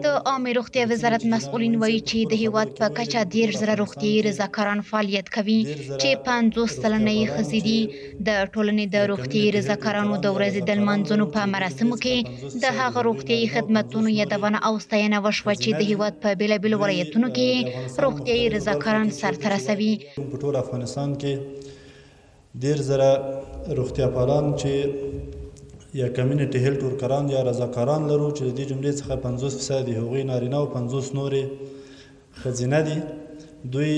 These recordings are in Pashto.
د عامه روغتیا وزارت مسؤلین وایي چې د هیواد په کچه 10 روغتیايي رضاکاران فعالیت کوي چې 50 سلنه یې ښځې دي. د ټولنې د روغتیايي رضاکارانو د ورځې د لمانځنو په مراسمو کې د هغه روغتیايي خدمتونو یادونه او ستاینه وشوه چې د هیواد په بیلابیلو ولایتونو کې روغتیايي رضاکاران سرته رسوي. په ټول افغانستان کې 10 روغتیا پالان چې یا کمیونټي هیلث ورکران یا رضاکاران لرو چې د دې جملې څخه 50% د هغوی نارینه او 50 نورې ښځینه دي. دوی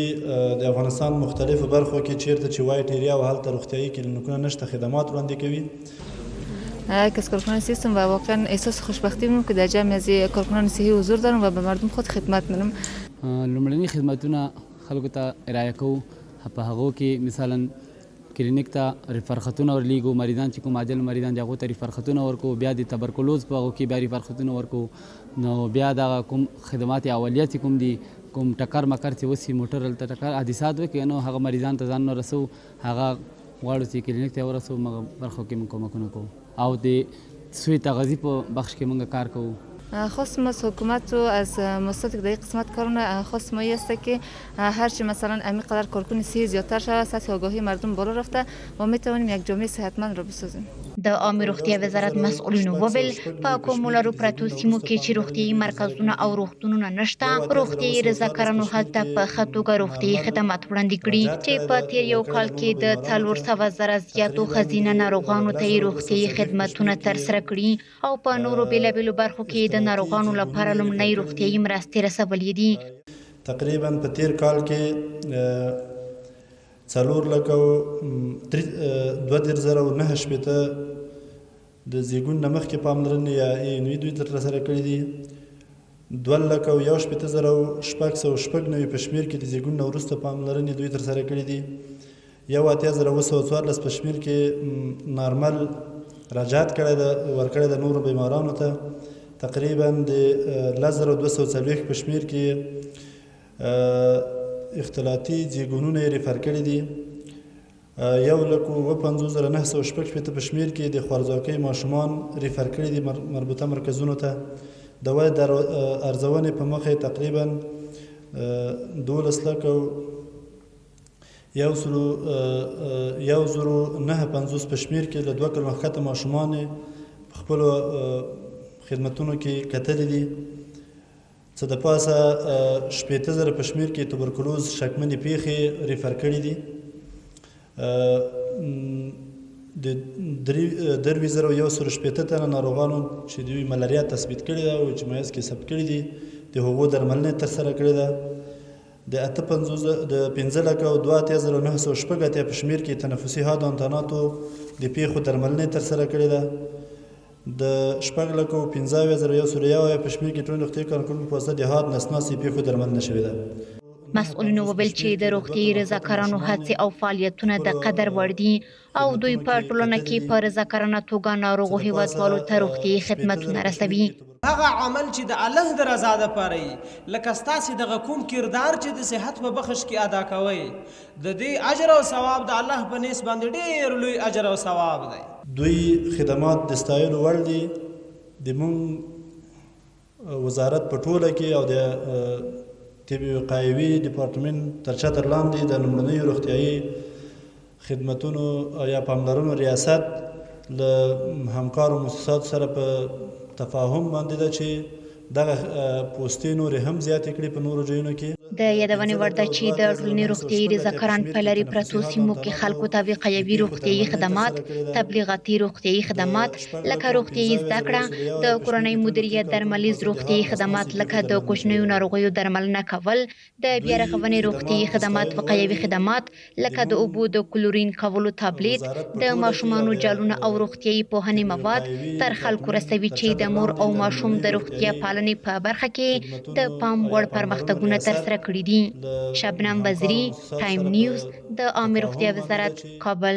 د افغانستان مختلفو برخو کې چیرته چې وایټ ایریا او هلته روغتیایي کلینیکونه نشته خدمات وړاندې کوي. یک از کارکنان سیستم و واقعا احساس خوشبختی می‌کنم که در جمع از کارکنان صحی حضور دارم و به مردم خود خدمت می‌کنم. لومړني خدمتونه خلکو ته ارائه کوو. په هغو کې مثلا کلینیک ته ریفرخطونه ورلیږو، مریضان چې کوم عاجل مریضان دي هغو ته ریفرخطونه ورکوو، بیا د تبرکلوز په هغو کې بیا ریفرخطونه ورکوو. نو بیا دغه کوم خدمات اولیه چې کوم دي، کوم ټکر مکر چې وسي موټر هلته ټکر حادثات وکړي نو هغه مریضان ته ځان نه رسوو، هغه غواړو چې کلینیک ته ورسوو. هغه برخو کې موږ کومکونه کوو او د سوی تغذیه په بخش کې موږ کار کوو. خواستم از حکومت و از مؤسساتی که در این قسمت کارونه خواست ما است که هرچی مثلا امی قدر کارکن صحی زیادتر شود سطح آگاهی مردم بالا رفته و میتوانیم یک جامعه صحتمند را بسازیم. د عامه روغتیا وزارت مسؤلینو وویل په کومو لرو پرتو سیمو کې چې روغتیايي مرکزونه او روغتونونه نشته، روغتیايي رضاکارانو هلته په ښه توګه روغتیايي خدمات وړاندې کړي چې په تیر یو کال کې د 400,000 زیاتو ښځینه ناروغانو ته یې روغتیايي خدمتونه ترسره کړي او په نورو بیلابیلو برخو کې د ناروغانو لپاره لومړنۍ روغتیايي مرستې رسولې دي. تقریبا په تیر کال کې 4,02,980 د زیږون نه مخکې پاملرنې یا اینوي دوی ترسره کړي دي. 2,11,690 په شمېر کې د زیږون نه وروسته پاملرنې دوی ترسره کړي دي. 1,8,214 په شمېر کې نارمل راجعات ورکړی د نورو بیمارانو ته. تقریبا د 10,240 په شمېر کې اختلاطي زیږونونه یې ریفر کړي دي. 1,50,916 په شمېر کې د خوارځواکۍ ماشومان ریفر کړي دي مربوطه مرکزونو ته. د ودې د ارزونې په مخه تقریبا 12,109 په شمېر کې له 2 کلونو ښکته ماشومان په خپلو خدمتونو کې کتلي دي. څه د پاسه 80,000 په شمېر کې تبرکلوز شکمنې پیښې ریفر کړي دي. د 3,180 تنه ناروغانو چې دوی ملاریا تثبیت کړې ده او چې مایز کې ثبت کړي دي د هغو درملنه ترسره کړې ده. د 15,02,916 په شمېر کې تنفسي حادانتاناتو د پیښو درملنه ترسره کړې ده. د 15,15,101 په شمېر کې ټول روغتیايي کارکوونکو په واسطه د حاد نسناسي پیښو درملنه شوې ده. مسؤلینو وویل چې د روغتیايي رضاکارانو هڅې او فعالیتونه د قدر وړ دي او دوی په ټولنه کې په رضاکارانه توګه ناروغو هیوادوالو ته روغتیايي خدمتونه رسوي. هغه عمل چې د الله د رضا دپاره وي، لکه ستاسې دغه کوم کردار چې د صحت په بخش کې ادا کوئ، د دې اجر او ثواب د الله په نیس باندې ډېر لوی اجر او ثواب دی. دوی خدمات د ستایلو وړ دي. د مونږ وزارت په ټوله کې او د طبي وقایوي ډپارټمنټ تر چتر لاندې د لومړنیو روغتیايي خدمتونو یا پاملرنو ریاست له همکارو مؤسساتو سره په تفاهم باندې ده چې دغه پوستې نورې هم زیاتې کړي په نورو ځایونو کې. د یادونې وړ ده چې د ټولنې روغتیايي رضاکاران په لرې پرتو سیمو کې خلکو ته وقایوي روغتیايي خدمات، تبلیغاتي روغتیايي خدمات لکه روغتیايي زده کړه، د کورنۍ مدیریت، درملیز روغتیايي خدمات لکه د کوچنیو ناروغیو درملنه کول، د بیا رغونې روغتیايي خدمات، وقایوي خدمات لکه د اوبو د کلورین کولو تابلیت، د ماشومانو جالونه او روغتیايي پوهنې مواد تر خلکو رسوي چې د مور او ماشوم د روغتیا پالنې په برخه کې د پام وړ پرمختګونه ترسره کړي دي. شبنم وزیری، ټایم نیوز، د عامه روغتیا وزارت، کابل.